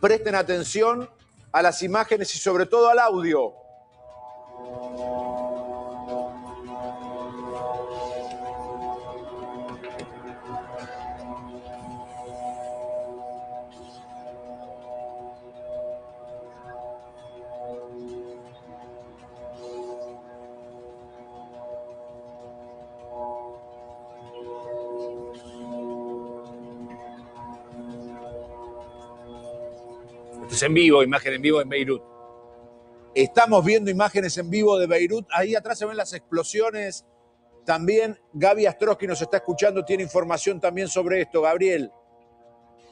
Presten atención a las imágenes y sobre todo al audio. Esto es en vivo, imagen en vivo en Beirut. Estamos viendo imágenes en vivo de Beirut. Ahí atrás se ven las explosiones. También Gaby Astrosky nos está escuchando, tiene información también sobre esto. Gabriel.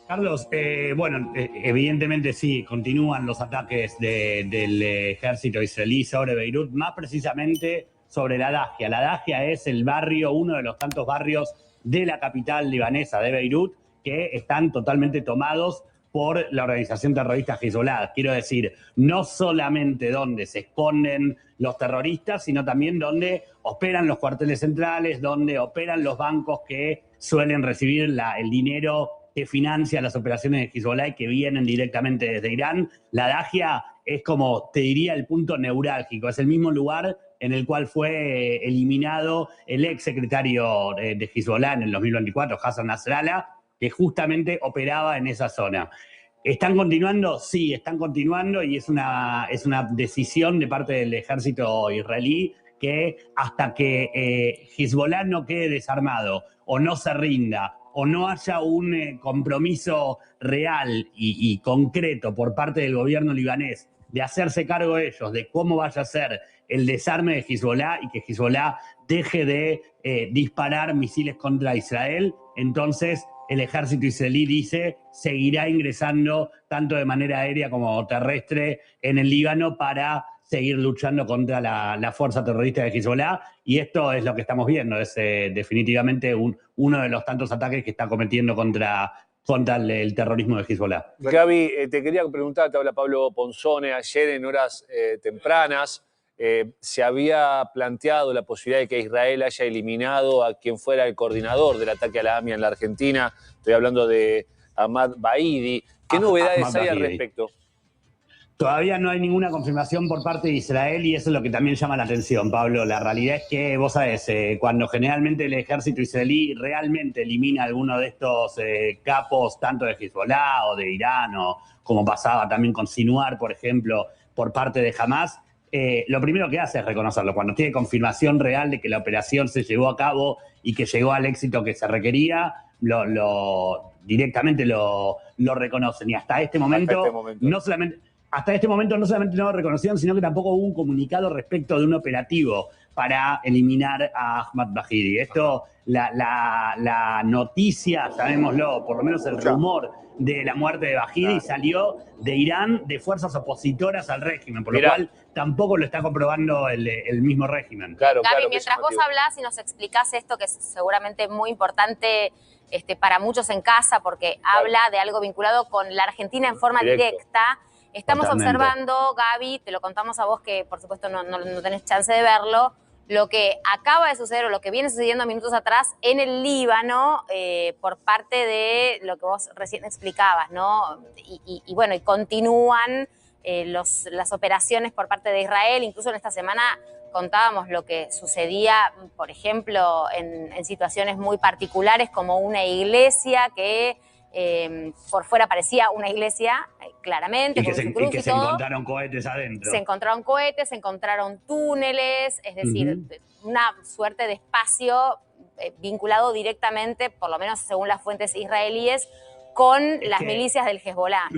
Carlos, evidentemente sí, continúan los ataques del ejército israelí sobre Beirut, más precisamente sobre la Dahia. La Dahia es el barrio, uno de los tantos barrios de la capital libanesa, de Beirut, que están totalmente tomados por la organización terrorista Hezbollah. Quiero decir, no solamente donde se esconden los terroristas, sino también donde operan los cuarteles centrales, donde operan los bancos que suelen recibir el dinero que financia las operaciones de Hezbollah y que vienen directamente desde Irán. La Dahia es como, te diría, el punto neurálgico. Es el mismo lugar en el cual fue eliminado el ex secretario de Hezbollah en el 2024, Hassan Nasrallah, que justamente operaba en esa zona. ¿Están continuando? Sí, están continuando y es una decisión de parte del ejército israelí que hasta que Hezbollah no quede desarmado o no se rinda o no haya un compromiso real y concreto por parte del gobierno libanés de hacerse cargo ellos de cómo vaya a ser el desarme de Hezbollah y que Hezbollah deje de disparar misiles contra Israel, entonces el ejército israelí dice seguirá ingresando tanto de manera aérea como terrestre en el Líbano para seguir luchando contra la fuerza terrorista de Hezbollah, y esto es lo que estamos viendo, es definitivamente uno de los tantos ataques que está cometiendo contra el terrorismo de Hezbollah. Gaby, te quería preguntar, te habla Pablo Ponzone, ayer en horas tempranas se había planteado la posibilidad de que Israel haya eliminado a quien fuera el coordinador del ataque a la AMIA en la Argentina. Estoy hablando de Ahmad Baidi. ¿Qué novedades hay al respecto? Todavía no hay ninguna confirmación por parte de Israel y eso es lo que también llama la atención, Pablo. La realidad es que, vos sabés, cuando generalmente el ejército israelí realmente elimina a alguno de estos capos, tanto de Hezbollah o de Irán, o como pasaba también con Sinwar, por ejemplo, por parte de Hamas, lo primero que hace es reconocerlo. Cuando tiene confirmación real de que la operación se llevó a cabo y que llegó al éxito que se requería, directamente lo reconocen. Y hasta este momento, no solamente no lo reconocieron, sino que tampoco hubo un comunicado respecto de un operativo para eliminar a Ahmad Bahidi. Esto, la noticia, sabémoslo, por lo menos el rumor de la muerte de Bahidi salió de Irán, de fuerzas opositoras al régimen, por lo cual tampoco lo está comprobando el mismo régimen. Gaby, mientras vos hablás y nos explicás esto, que es seguramente muy importante para muchos en casa, porque habla de algo vinculado con la Argentina en forma directa. Estamos observando, Gaby, te lo contamos a vos que por supuesto no tenés chance de verlo, lo que acaba de suceder o lo que viene sucediendo minutos atrás en el Líbano por parte de lo que vos recién explicabas, ¿no? Y bueno, y continúan las operaciones por parte de Israel. Incluso en esta semana contábamos lo que sucedía, por ejemplo, en situaciones muy particulares como una iglesia que por fuera parecía una iglesia, claramente, con su cruz y se encontraron cohetes adentro. Se encontraron cohetes, se encontraron túneles, es decir, una suerte de espacio vinculado directamente, por lo menos según las fuentes israelíes, con las milicias del Hezbollah.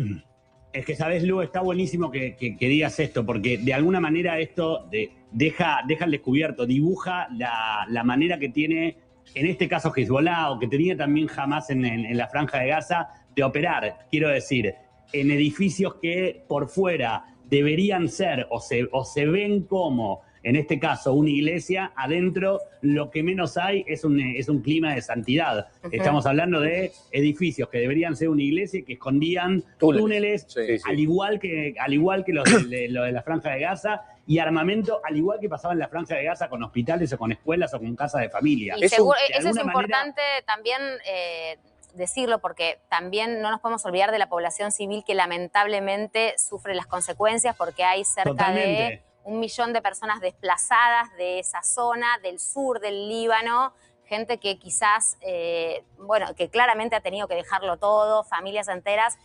Es que, ¿sabes, Lu? Está buenísimo que digas esto, porque de alguna manera esto deja al descubierto, dibuja la manera que tiene, en este caso Hezbollah, o que tenía también Hamas en la Franja de Gaza, de operar. Quiero decir, en edificios que por fuera deberían ser o se ven como, en este caso, una iglesia, adentro lo que menos hay es un clima de santidad. Estamos hablando de edificios que deberían ser una iglesia y que escondían túneles, al igual que lo de la Franja de Gaza, y armamento, al igual que pasaba en la Franja de Gaza con hospitales o con escuelas o con casas de familia. Y seguro, eso es importante también decirlo porque también no nos podemos olvidar de la población civil que lamentablemente sufre las consecuencias porque hay cerca de 1 millón de personas desplazadas de esa zona, del sur del Líbano, gente que quizás, bueno, que claramente ha tenido que dejarlo todo, familias enteras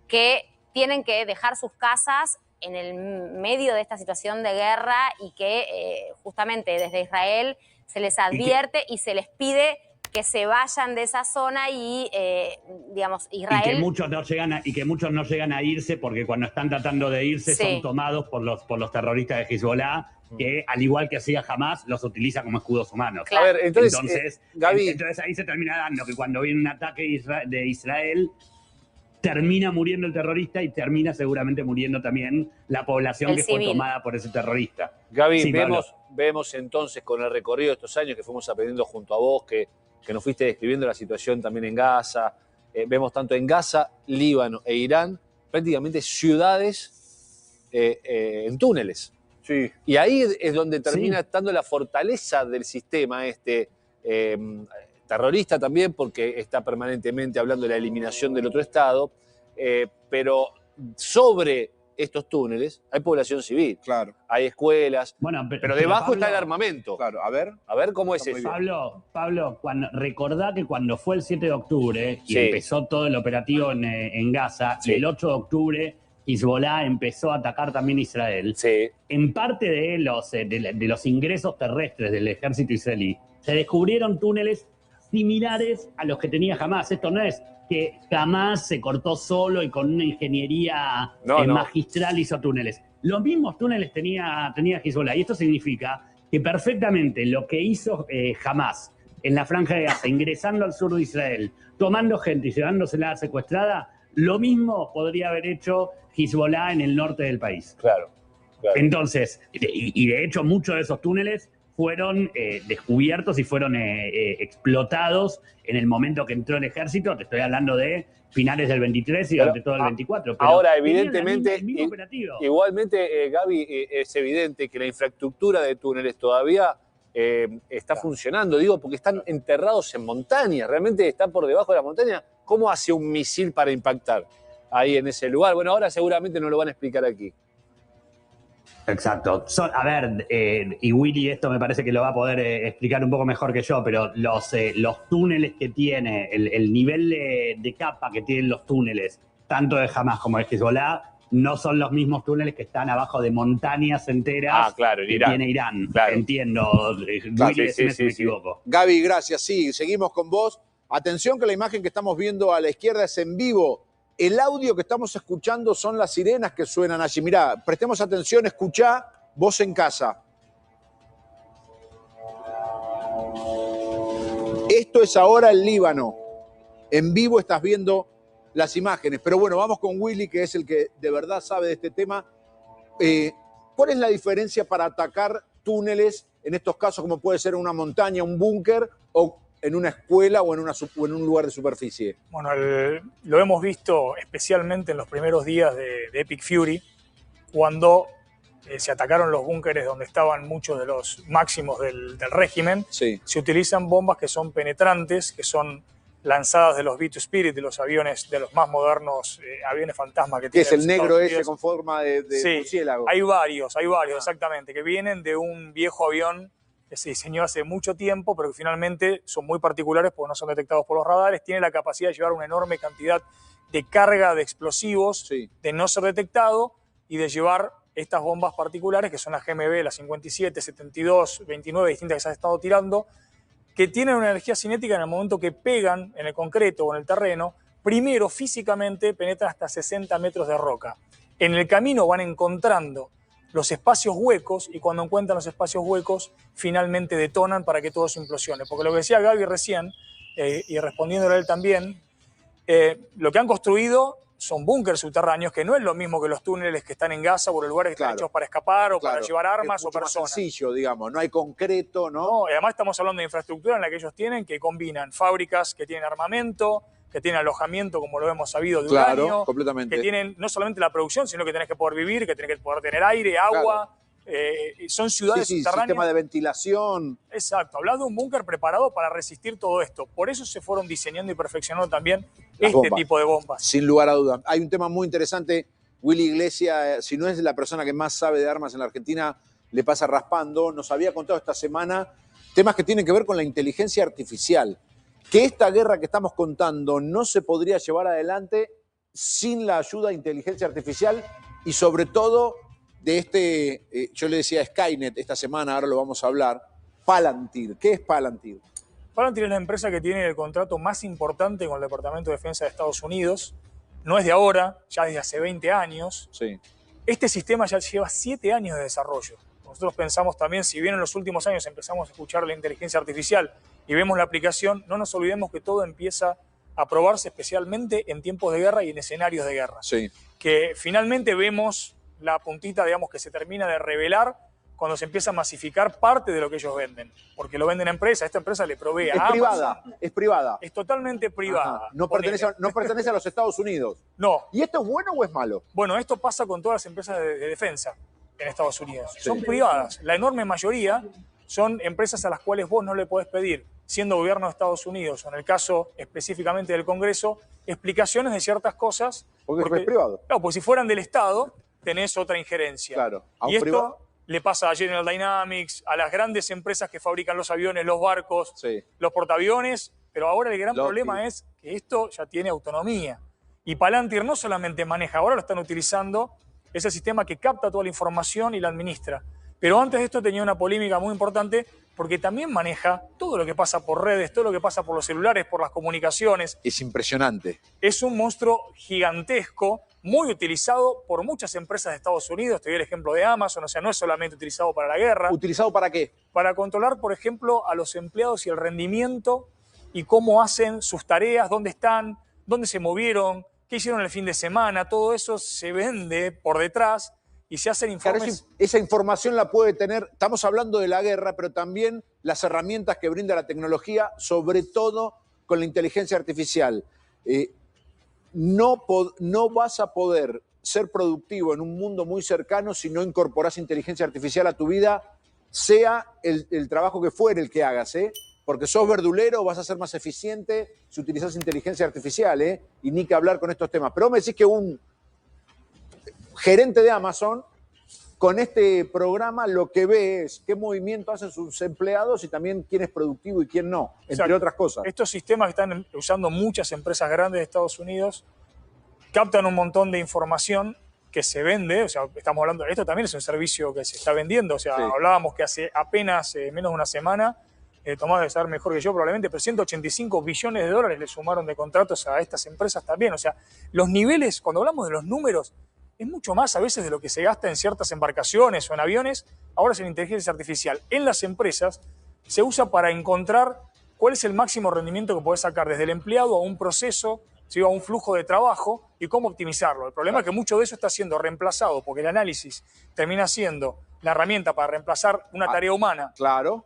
que tienen que dejar sus casas en el medio de esta situación de guerra y que justamente desde Israel se les advierte y se les pide que se vayan de esa zona y, digamos, Israel... Y que muchos no llegan a irse porque cuando están tratando de irse son tomados por los terroristas de Hezbollah, que al igual que hacía Hamas, los utiliza como escudos humanos. Claro. A ver, entonces Gaby... Entonces ahí se termina dando que cuando viene un ataque de Israel, termina muriendo el terrorista y termina seguramente muriendo también la población que fue tomada por ese terrorista. Gaby, Sí, vemos entonces con el recorrido de estos años que fuimos aprendiendo junto a vos, que nos fuiste describiendo la situación también en Gaza, vemos tanto en Gaza, Líbano e Irán, prácticamente ciudades en túneles. Sí. Y ahí es donde termina estando la fortaleza del sistema terrorista también, porque está permanentemente hablando de la eliminación del otro Estado, pero sobre estos túneles hay población civil, Claro. hay escuelas, Bueno, pero debajo Pablo, está el armamento. Claro, a ver. A ver cómo es eso. Pablo, recordá que cuando fue el 7 de octubre y empezó todo el operativo en Gaza, y el 8 de octubre Hezbollah empezó a atacar también Israel, en parte de los ingresos terrestres del ejército israelí, se descubrieron túneles similares a los que tenía Hamas. Esto no es que Hamas se cortó solo y con una ingeniería magistral hizo túneles. Los mismos túneles tenía Hezbollah. Y esto significa que perfectamente lo que hizo Hamas en la Franja de Gaza, ingresando al sur de Israel, tomando gente y llevándosela secuestrada, lo mismo podría haber hecho Hezbollah en el norte del país. Claro. Entonces, y de hecho muchos de esos túneles fueron descubiertos y fueron explotados en el momento que entró el ejército. Te estoy hablando de finales del 23 y durante todo el 24. Pero ahora, evidentemente, el mismo operativo. Igualmente, Gaby, es evidente que la infraestructura de túneles todavía está funcionando. Digo, porque están enterrados en montaña. Realmente está por debajo de la montaña. ¿Cómo hace un misil para impactar ahí en ese lugar? Bueno, ahora seguramente nos lo van a explicar aquí. Exacto. A ver, y Willy esto me parece que lo va a poder explicar un poco mejor que yo, pero los túneles que tiene, el nivel de capa que tienen los túneles, tanto de Hamas como de Hezbollah, no son los mismos túneles que están abajo de montañas enteras que tiene Irán. Claro. Entiendo, Willy, decime si me equivoco. Gaby, gracias. Sí, seguimos con vos. Atención que la imagen que estamos viendo a la izquierda es en vivo. El audio que estamos escuchando son las sirenas que suenan allí. Mirá, prestemos atención, escuchá vos en casa. Esto es ahora el Líbano. En vivo estás viendo las imágenes. Pero bueno, vamos con Willy, que es el que de verdad sabe de este tema. ¿Cuál es la diferencia para atacar túneles, en estos casos como puede ser una montaña, un búnker, o en una escuela o en un lugar de superficie? Bueno, lo hemos visto especialmente en los primeros días de Epic Fury, cuando se atacaron los búnkeres donde estaban muchos de los máximos del régimen. Se utilizan bombas que son penetrantes, que son lanzadas de los B2 Spirit, de los aviones, de los más modernos aviones fantasma que tienen. ¿Qué es el negro ese con forma de murciélago? Hay varios, exactamente, que vienen de un viejo avión que se diseñó hace mucho tiempo, pero que finalmente son muy particulares porque no son detectados por los radares. Tiene la capacidad de llevar una enorme cantidad de carga de explosivos, de no ser detectado y de llevar estas bombas particulares, que son las GMB, las 57, 72, 29 distintas que se han estado tirando, que tienen una energía cinética en el momento que pegan en el concreto o en el terreno. Primero, físicamente, penetran hasta 60 metros de roca. En el camino van encontrando los espacios huecos y cuando encuentran los espacios huecos, finalmente detonan para que todo se implosione. Porque lo que decía Gaby recién, y respondiéndole a él también, lo que han construido son búnkers subterráneos, que no es lo mismo que los túneles que están en Gaza o los lugares que están hechos para escapar o para llevar armas o personas. Es más sencillo, digamos, no hay concreto, ¿no? No, y además estamos hablando de infraestructura en la que ellos tienen, que combinan fábricas que tienen armamento, que tienen alojamiento, como lo hemos sabido, de uranio, completamente. Que tienen no solamente la producción, sino que tenés que poder vivir, que tenés que poder tener aire, agua, son ciudades subterráneas. Sistema de ventilación. Exacto, hablas de un búnker preparado para resistir todo esto. Por eso se fueron diseñando y perfeccionando también tipo de bombas. Sin lugar a dudas. Hay un tema muy interesante. Willy Iglesias, si no es la persona que más sabe de armas en la Argentina, le pasa raspando. Nos había contado esta semana temas que tienen que ver con la inteligencia artificial. Que esta guerra que estamos contando no se podría llevar adelante sin la ayuda de inteligencia artificial y sobre todo de yo le decía Skynet esta semana, ahora lo vamos a hablar, Palantir. ¿Qué es Palantir? Palantir es la empresa que tiene el contrato más importante con el Departamento de Defensa de Estados Unidos. No es de ahora, ya desde hace 20 años. Sí. Este sistema ya lleva 7 años de desarrollo. Nosotros pensamos también, si bien en los últimos años empezamos a escuchar la inteligencia artificial y vemos la aplicación, no nos olvidemos que todo empieza a probarse especialmente en tiempos de guerra y en escenarios de guerra. Sí. Que finalmente vemos la puntita, digamos, que se termina de revelar cuando se empieza a masificar parte de lo que ellos venden. Porque lo venden a empresas, esta empresa le provee a Amazon. Es privada. Es totalmente privada. Ajá. No pertenece a los Estados Unidos. No. ¿Y esto es bueno o es malo? Bueno, esto pasa con todas las empresas de defensa en Estados Unidos. Sí. Son privadas. La enorme mayoría son empresas a las cuales vos no le podés pedir, siendo gobierno de Estados Unidos, o en el caso específicamente del Congreso, explicaciones de ciertas cosas. Porque es privado. Claro, pues si fueran del Estado, tenés otra injerencia. Claro. Y esto le pasa a General Dynamics, a las grandes empresas que fabrican los aviones, los barcos, los portaaviones, pero ahora el gran problema es que esto ya tiene autonomía. Y Palantir no solamente maneja, ahora lo están utilizando, es el sistema que capta toda la información y la administra. Pero antes de esto tenía una polémica muy importante porque también maneja todo lo que pasa por redes, todo lo que pasa por los celulares, por las comunicaciones. Es impresionante. Es un monstruo gigantesco, muy utilizado por muchas empresas de Estados Unidos. Te doy el ejemplo de Amazon, o sea, no es solamente utilizado para la guerra. ¿Utilizado para qué? Para controlar, por ejemplo, a los empleados y el rendimiento y cómo hacen sus tareas, dónde están, dónde se movieron, qué hicieron el fin de semana. Todo eso se vende por detrás y se hacen informes. Claro, esa información la puede tener, estamos hablando de la guerra, pero también las herramientas que brinda la tecnología, sobre todo con la inteligencia artificial. No vas a poder ser productivo en un mundo muy cercano si no incorporás inteligencia artificial a tu vida, sea el trabajo que fuere el que hagas, porque sos verdulero, vas a ser más eficiente si utilizás inteligencia artificial, y ni que hablar con estos temas. Pero me decís que un gerente de Amazon, con este programa lo que ve es qué movimiento hacen sus empleados y también quién es productivo y quién no, entre otras cosas. Estos sistemas que están usando muchas empresas grandes de Estados Unidos captan un montón de información que se vende, o sea, estamos hablando, esto también es un servicio que se está vendiendo, o sea, hablábamos que hace apenas menos de una semana, Tomás debe saber mejor que yo probablemente, pero 185 billones de dólares le sumaron de contratos a estas empresas también, o sea, los niveles, cuando hablamos de los números, es mucho más a veces de lo que se gasta en ciertas embarcaciones o en aviones, ahora es en inteligencia artificial. En las empresas se usa para encontrar cuál es el máximo rendimiento que podés sacar desde el empleado a un proceso, a un flujo de trabajo y cómo optimizarlo. El problema es que mucho de eso está siendo reemplazado porque el análisis termina siendo la herramienta para reemplazar una tarea humana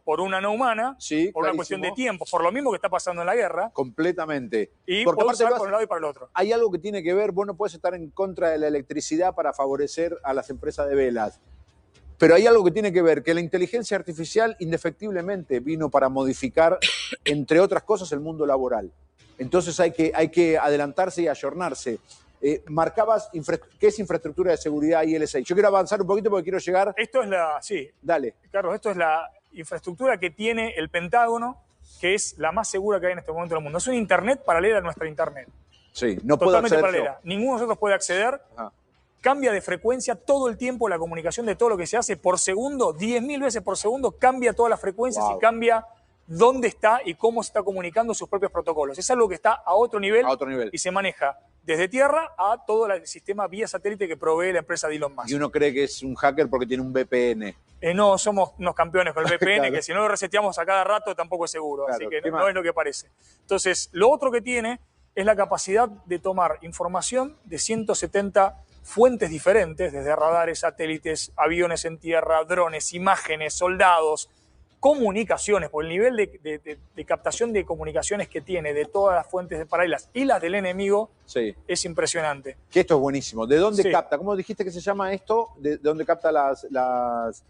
por una no humana, por una cuestión de tiempo, por lo mismo que está pasando en la guerra. Completamente. Y porque puede usar por un lado y para el otro. Hay algo que tiene que ver, vos no puedes estar en contra de la electricidad para favorecer a las empresas de velas, pero hay algo que tiene que ver, que la inteligencia artificial indefectiblemente vino para modificar, entre otras cosas, el mundo laboral. Entonces hay que adelantarse y ayornarse. Marcabas qué es infraestructura de seguridad IL6. Yo quiero avanzar un poquito porque quiero llegar. Esto es Dale. Carlos, esto es la infraestructura que tiene el Pentágono, que es la más segura que hay en este momento en el mundo. Es una internet paralela a nuestra internet. Sí, no puedo acceder. Totalmente paralela. Ninguno de nosotros puede acceder. Ajá. Cambia de frecuencia todo el tiempo la comunicación de todo lo que se hace por segundo, 10.000 veces por segundo, cambia todas las frecuencias y cambia dónde está y cómo se está comunicando sus propios protocolos. Es algo que está a otro nivel. Y se maneja desde tierra a todo el sistema vía satélite que provee la empresa de Elon Musk. Y uno cree que es un hacker porque tiene un VPN. No, somos unos campeones con el VPN, que si no lo reseteamos a cada rato tampoco es seguro, así que no es lo que parece. Entonces, lo otro que tiene es la capacidad de tomar información de 170 fuentes diferentes, desde radares, satélites, aviones en tierra, drones, imágenes, soldados, comunicaciones, por el nivel de captación de comunicaciones que tiene de todas las fuentes paralelas y las del enemigo, sí, es impresionante. Que esto es buenísimo. ¿De dónde Sí. capta? ¿Cómo dijiste que se llama esto? ¿De dónde capta las...?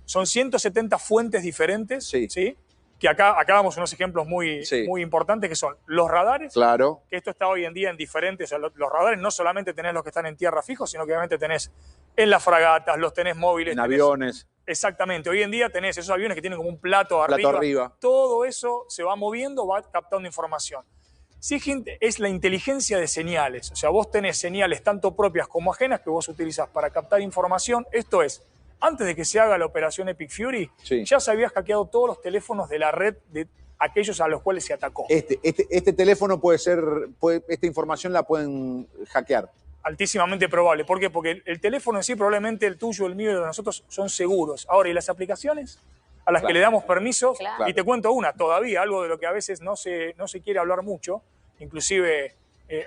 Son 170 fuentes diferentes, Sí. ¿sí? Que acá damos unos ejemplos muy, Sí. muy importantes, que son los radares, Claro. que esto está hoy en día en diferentes, o sea, los radares no solamente tenés los que están en tierra fijos, sino que obviamente tenés en las fragatas, los tenés móviles. En tenés, aviones. exactamente, hoy en día tenés esos aviones que tienen como un plato Plato arriba. arriba. Todo eso se va moviendo, va captando información. SIGINT es la inteligencia de señales, o sea, vos tenés señales tanto propias como ajenas que vos utilizás para captar información. Esto es, antes de que se haga la operación Epic Fury, Sí. ya se había hackeado todos los teléfonos de la red de aquellos a los cuales se atacó. Este teléfono esta información la pueden hackear. Altísimamente probable. ¿Por qué? Porque el teléfono en sí, probablemente el tuyo, el mío y el de nosotros, son seguros. Ahora, ¿y las aplicaciones a las Claro. que le damos permiso? Claro. Y te cuento una, todavía, algo de lo que a veces no se quiere hablar mucho, inclusive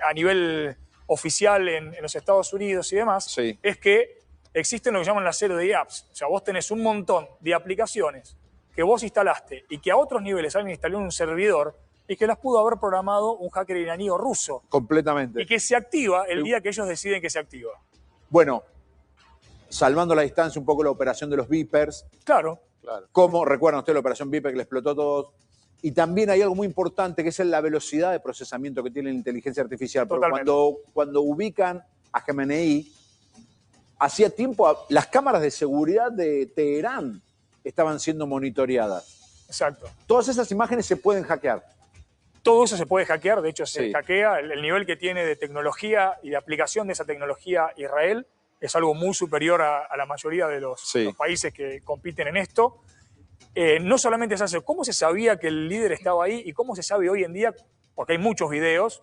a nivel oficial en los Estados Unidos y demás, Sí. es que existen lo que llaman las zero day apps. O sea, vos tenés un montón de aplicaciones que vos instalaste y que a otros niveles alguien instaló en un servidor y que las pudo haber programado un hacker iraní o ruso. Completamente. Y que se activa el día que ellos deciden que se activa. Bueno, salvando la distancia un poco la operación de los Vipers. Claro. Como recuerdan ustedes la operación Viper que le explotó a todos. Y también hay algo muy importante que es la velocidad de procesamiento que tiene la inteligencia artificial. Porque cuando ubican a Khamenei, hacía tiempo las cámaras de seguridad de Teherán estaban siendo monitoreadas. Exacto. Todas esas imágenes se pueden hackear. Todo eso se puede hackear, de hecho se Sí. hackea. El nivel que tiene de tecnología y de aplicación de esa tecnología Israel es algo muy superior a la mayoría de los países que compiten en esto. No solamente se hace, ¿cómo se sabía que el líder estaba ahí y cómo se sabe hoy en día? Porque hay muchos videos,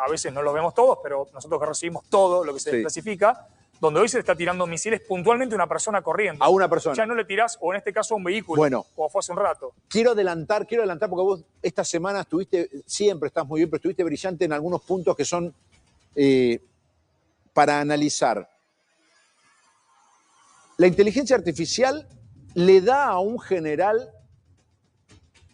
a veces no los vemos todos, pero nosotros que recibimos todo lo que se clasifica, donde hoy se le está tirando misiles puntualmente a una persona corriendo. A una persona. Ya no le tirás, o en este caso a un vehículo, Bueno. como fue hace un rato. Quiero adelantar porque vos esta semana siempre estás muy bien, pero estuviste brillante en algunos puntos que son para analizar. La inteligencia artificial le da a un general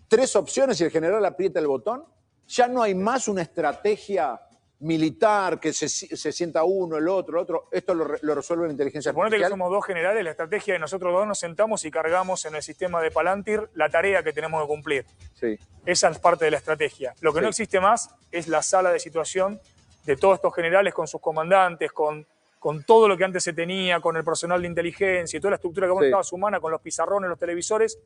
3 opciones y el general aprieta el botón. Ya no hay más una estrategia militar que se sienta uno, el otro. Esto lo resuelve la inteligencia Suponete artificial. que somos 2 generales, la estrategia de nosotros 2 nos sentamos y cargamos en el sistema de Palantir la tarea que tenemos que cumplir. Sí. Esa es parte de la estrategia. Lo que no existe más es la sala de situación de todos estos generales con sus comandantes, con todo lo que antes se tenía, con el personal de inteligencia y toda la estructura que vos estabas humana, con los pizarrones, los televisores,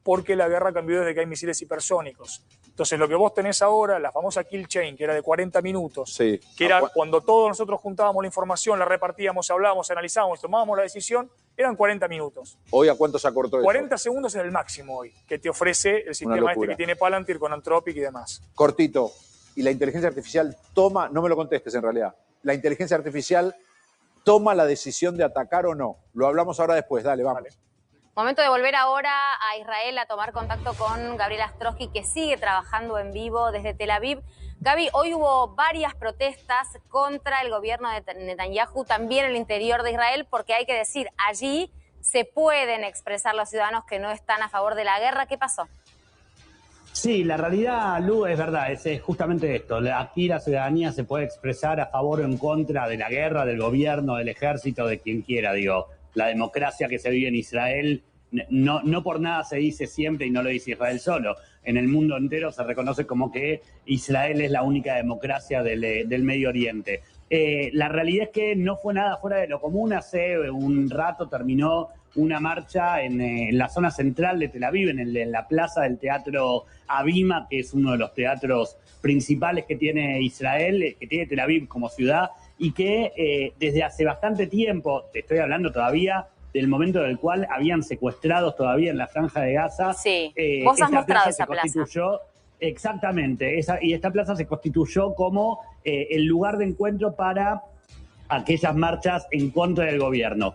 porque la guerra cambió desde que hay misiles hipersónicos. Entonces, lo que vos tenés ahora, la famosa kill chain, que era de 40 minutos, que era cuando todos nosotros juntábamos la información, la repartíamos, hablábamos, analizábamos, tomábamos la decisión, eran 40 minutos. ¿Hoy a cuánto se acortó eso? 40 segundos es el máximo hoy, que te ofrece el sistema este que tiene Palantir con Anthropic y demás. Cortito. ¿Y la inteligencia artificial toma, no me lo contestes en realidad, la inteligencia artificial toma la decisión de atacar o no? Lo hablamos ahora después, dale, vamos. Vale. Momento de volver ahora a Israel a tomar contacto con Gabriel Astrosky, que sigue trabajando en vivo desde Tel Aviv. Gaby, hoy hubo varias protestas contra el gobierno de Netanyahu, también en el interior de Israel, porque hay que decir, allí se pueden expresar los ciudadanos que no están a favor de la guerra. ¿Qué pasó? Sí, la realidad, Lu, es verdad, es justamente esto. Aquí la ciudadanía se puede expresar a favor o en contra de la guerra, del gobierno, del ejército, de quien quiera, digo. La democracia que se vive en Israel, no por nada se dice siempre, y no lo dice Israel solo, en el mundo entero se reconoce como que Israel es la única democracia del Medio Oriente. La realidad es que no fue nada fuera de lo común. Hace un rato terminó una marcha en la zona central de Tel Aviv, en la plaza del Teatro Abima, que es uno de los teatros principales que tiene Israel, que tiene Tel Aviv como ciudad, y que desde hace bastante tiempo, te estoy hablando todavía del momento del cual habían secuestrados todavía en la Franja de Gaza. Sí, vos has mostrado esa plaza. Exactamente, y esta plaza se constituyó como el lugar de encuentro para aquellas marchas en contra del gobierno.